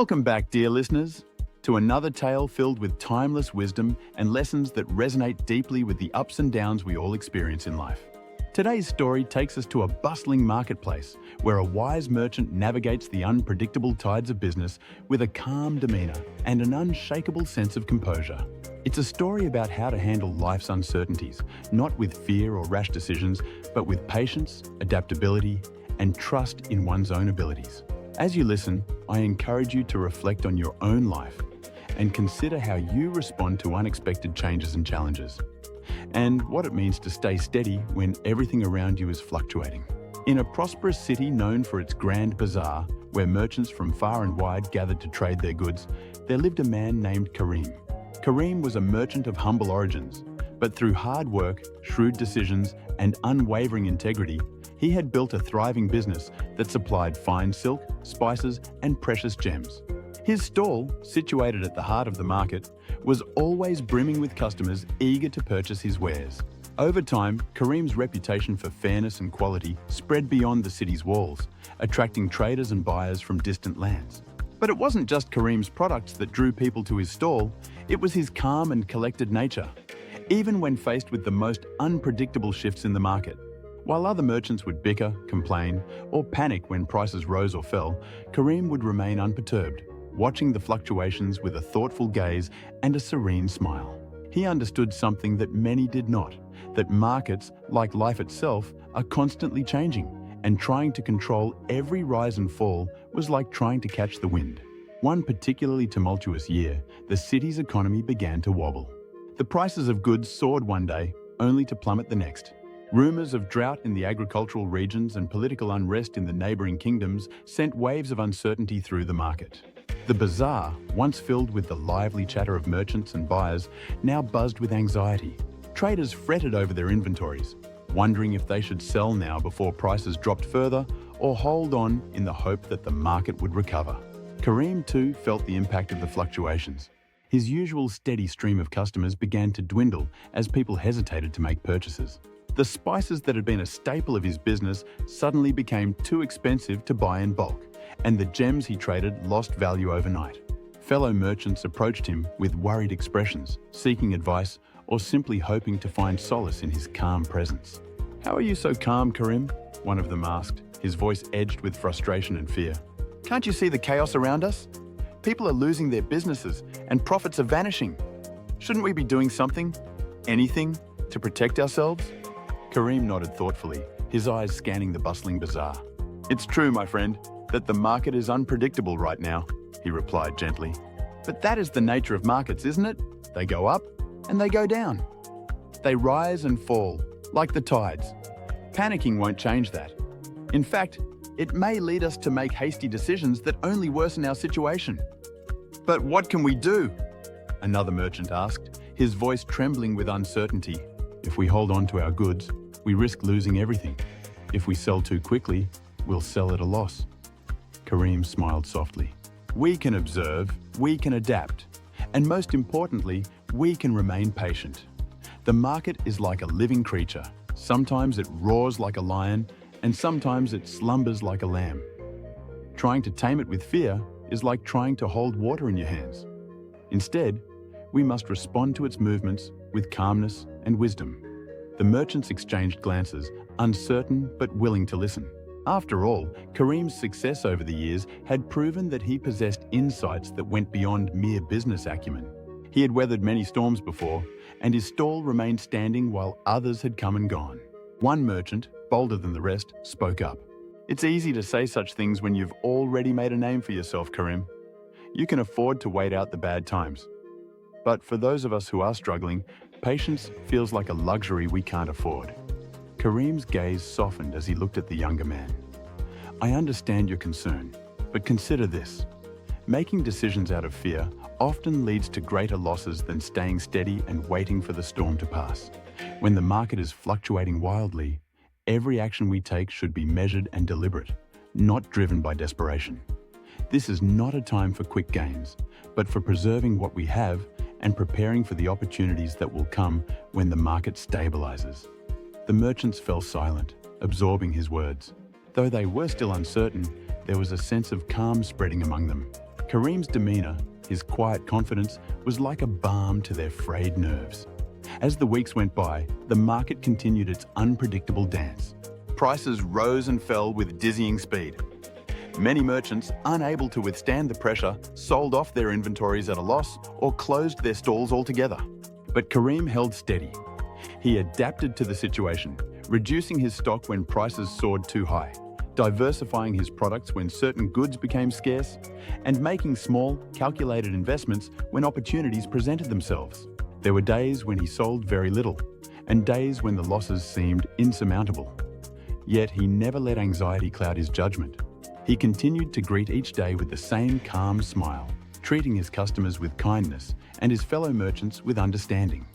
Welcome back, dear listeners, to another tale filled with timeless wisdom and lessons that resonate deeply with the ups and downs we all experience in life. Today's story takes us to a bustling marketplace where a wise merchant navigates the unpredictable tides of business with a calm demeanor and an unshakable sense of composure. It's a story about how to handle life's uncertainties, not with fear or rash decisions, but with patience, adaptability, and trust in one's own abilities. As you listen, I encourage you to reflect on your own life and consider how you respond to unexpected changes and challenges, and what it means to stay steady when everything around you is fluctuating. In a prosperous city known for its grand bazaar, where merchants from far and wide gathered to trade their goods, there lived a man named Karim. Karim was a merchant of humble origins, but through hard work, shrewd decisions, and unwavering integrity, he had built a thriving business that supplied fine silk, spices, and precious gems. His stall, situated at the heart of the market, was always brimming with customers eager to purchase his wares. Over time, Karim's reputation for fairness and quality spread beyond the city's walls, attracting traders and buyers from distant lands. But it wasn't just Karim's products that drew people to his stall, it was his calm and collected nature, even when faced with the most unpredictable shifts in the market. While other merchants would bicker, complain, or panic when prices rose or fell, Karim would remain unperturbed, watching the fluctuations with a thoughtful gaze and a serene smile. He understood something that many did not, that markets, like life itself, are constantly changing, and trying to control every rise and fall was like trying to catch the wind. One particularly tumultuous year, the city's economy began to wobble. The prices of goods soared one day, only to plummet the next. Rumors of drought in the agricultural regions and political unrest in the neighboring kingdoms sent waves of uncertainty through the market. The bazaar, once filled with the lively chatter of merchants and buyers, now buzzed with anxiety. Traders fretted over their inventories, wondering if they should sell now before prices dropped further or hold on in the hope that the market would recover. Karim too felt the impact of the fluctuations. His usual steady stream of customers began to dwindle as people hesitated to make purchases. The spices that had been a staple of his business suddenly became too expensive to buy in bulk, and the gems he traded lost value overnight. Fellow merchants approached him with worried expressions, seeking advice or simply hoping to find solace in his calm presence. "How are you so calm, Karim?" one of them asked, his voice edged with frustration and fear. "Can't you see the chaos around us? People are losing their businesses and profits are vanishing. Shouldn't we be doing something, anything, to protect ourselves?" Karim nodded thoughtfully, his eyes scanning the bustling bazaar. "It's true, my friend, that the market is unpredictable right now," he replied gently. "But that is the nature of markets, isn't it? They go up and they go down. They rise and fall, like the tides. Panicking won't change that. In fact, it may lead us to make hasty decisions that only worsen our situation." "But what can we do?" another merchant asked, his voice trembling with uncertainty. "If we hold on to our goods, we risk losing everything. If we sell too quickly, we'll sell at a loss." Karim smiled softly. "We can observe, we can adapt, and most importantly, we can remain patient. The market is like a living creature. Sometimes it roars like a lion, and sometimes it slumbers like a lamb. Trying to tame it with fear is like trying to hold water in your hands. Instead, we must respond to its movements with calmness and wisdom." The merchants exchanged glances, uncertain but willing to listen. After all, Karim's success over the years had proven that he possessed insights that went beyond mere business acumen. He had weathered many storms before, and his stall remained standing while others had come and gone. One merchant, bolder than the rest, spoke up. "It's easy to say such things when you've already made a name for yourself, Karim. You can afford to wait out the bad times. But for those of us who are struggling, patience feels like a luxury we can't afford." Karim's gaze softened as he looked at the younger man. "I understand your concern, but consider this. Making decisions out of fear often leads to greater losses than staying steady and waiting for the storm to pass. When the market is fluctuating wildly, every action we take should be measured and deliberate, not driven by desperation. This is not a time for quick gains, but for preserving what we have and preparing for the opportunities that will come when the market stabilizes." The merchants fell silent, absorbing his words. Though they were still uncertain, there was a sense of calm spreading among them. Kareem's demeanor, his quiet confidence, was like a balm to their frayed nerves. As the weeks went by, the market continued its unpredictable dance. Prices rose and fell with dizzying speed. Many merchants, unable to withstand the pressure, sold off their inventories at a loss or closed their stalls altogether. But Kareem held steady. He adapted to the situation, reducing his stock when prices soared too high, diversifying his products when certain goods became scarce, and making small, calculated investments when opportunities presented themselves. There were days when he sold very little, and days when the losses seemed insurmountable. Yet he never let anxiety cloud his judgment. He continued to greet each day with the same calm smile, treating his customers with kindness and his fellow merchants with understanding.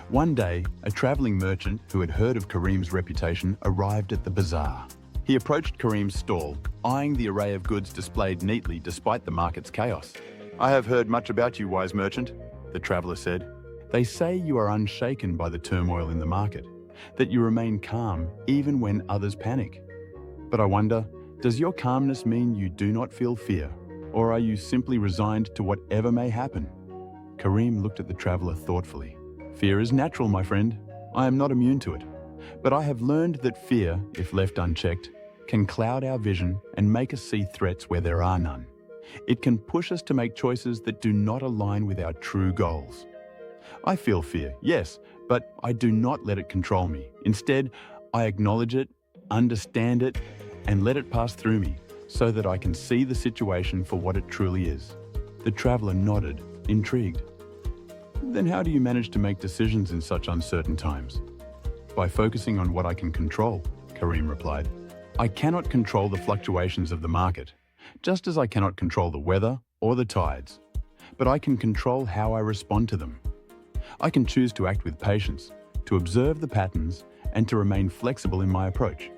One day, a traveling merchant who had heard of Kareem's reputation arrived at the bazaar. He approached Kareem's stall, eyeing the array of goods displayed neatly despite the market's chaos. "I have heard much about you, wise merchant," the traveler said. "They say you are unshaken by the turmoil in the market, that you remain calm even when others panic. But I wonder, does your calmness mean you do not feel fear, or are you simply resigned to whatever may happen?" Kareem looked at the traveler thoughtfully. "Fear is natural, my friend. I am not immune to it. But I have learned that fear, if left unchecked, can cloud our vision and make us see threats where there are none. It can push us to make choices that do not align with our true goals. I feel fear, yes, but I do not let it control me. Instead, I acknowledge it, understand it, and let it pass through me so that I can see the situation for what it truly is." The traveler nodded, intrigued. "Then how do you manage to make decisions in such uncertain times?" "By focusing on what I can control," Kareem replied. "I cannot control the fluctuations of the market, just as I cannot control the weather or the tides. But I can control how I respond to them. I can choose to act with patience, to observe the patterns, and to remain flexible in my approach.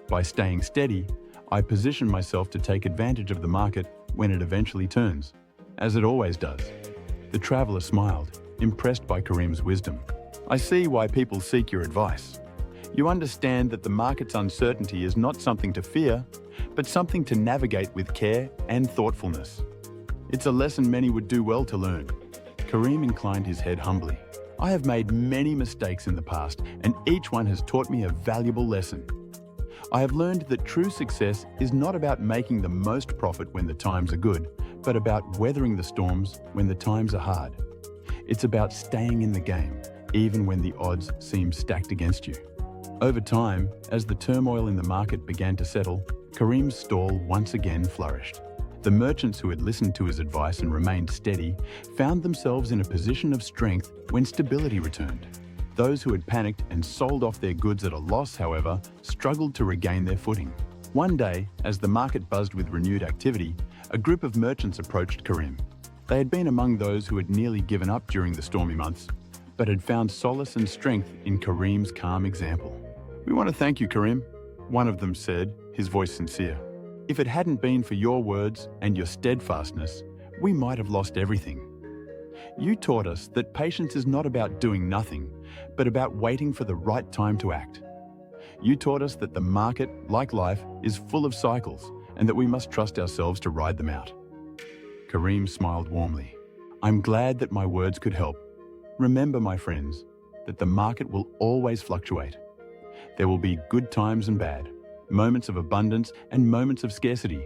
By staying steady, I position myself to take advantage of the market when it eventually turns, as it always does." The traveler smiled, impressed by Kareem's wisdom. "I see why people seek your advice. You understand that the market's uncertainty is not something to fear, but something to navigate with care and thoughtfulness. It's a lesson many would do well to learn." Kareem inclined his head humbly. "I have made many mistakes in the past, and each one has taught me a valuable lesson. I have learned that true success is not about making the most profit when the times are good, but about weathering the storms when the times are hard. It's about staying in the game, even when the odds seem stacked against you." Over time, as the turmoil in the market began to settle, Kareem's stall once again flourished. The merchants who had listened to his advice and remained steady found themselves in a position of strength when stability returned. Those who had panicked and sold off their goods at a loss, however, struggled to regain their footing. One day, as the market buzzed with renewed activity, a group of merchants approached Kareem. They had been among those who had nearly given up during the stormy months, but had found solace and strength in Kareem's calm example. "We want to thank you, Kareem," one of them said, his voice sincere. "If it hadn't been for your words and your steadfastness, we might have lost everything. You taught us that patience is not about doing nothing, but about waiting for the right time to act. You taught us that the market, like life, is full of cycles and that we must trust ourselves to ride them out." Kareem smiled warmly. "I'm glad that my words could help. Remember, my friends, that the market will always fluctuate. There will be good times and bad, moments of abundance and moments of scarcity.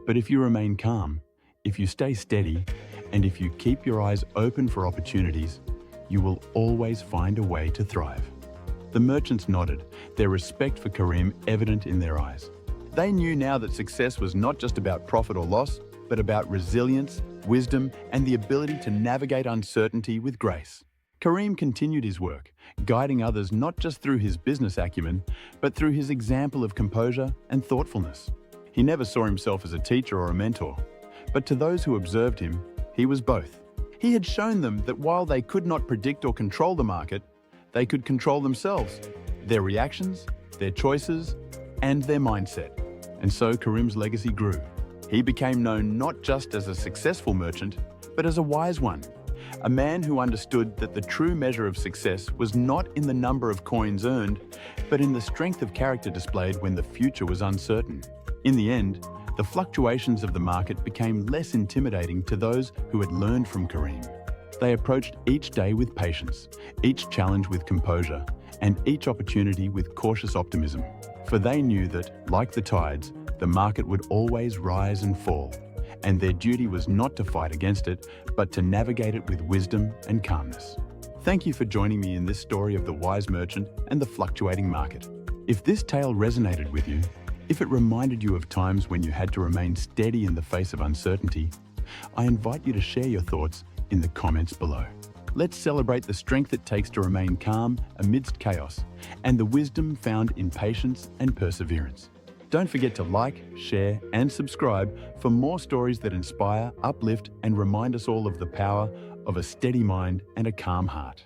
But if you remain calm, if you stay steady, and if you keep your eyes open for opportunities, you will always find a way to thrive." The merchants nodded, their respect for Kareem evident in their eyes. They knew now that success was not just about profit or loss, but about resilience, wisdom, and the ability to navigate uncertainty with grace. Kareem continued his work, guiding others not just through his business acumen, but through his example of composure and thoughtfulness. He never saw himself as a teacher or a mentor, but to those who observed him, he was both. He had shown them that while they could not predict or control the market, they could control themselves, their reactions, their choices, and their mindset. And so Kareem's legacy grew. He became known not just as a successful merchant, but as a wise one. A man who understood that the true measure of success was not in the number of coins earned, but in the strength of character displayed when the future was uncertain. In the end, the fluctuations of the market became less intimidating to those who had learned from Karim. They approached each day with patience, each challenge with composure, and each opportunity with cautious optimism. For they knew that, like the tides, the market would always rise and fall, and their duty was not to fight against it, but to navigate it with wisdom and calmness. Thank you for joining me in this story of the wise merchant and the fluctuating market. If this tale resonated with you, if it reminded you of times when you had to remain steady in the face of uncertainty, I invite you to share your thoughts in the comments below. Let's celebrate the strength it takes to remain calm amidst chaos and the wisdom found in patience and perseverance. Don't forget to like, share, and subscribe for more stories that inspire, uplift, and remind us all of the power of a steady mind and a calm heart.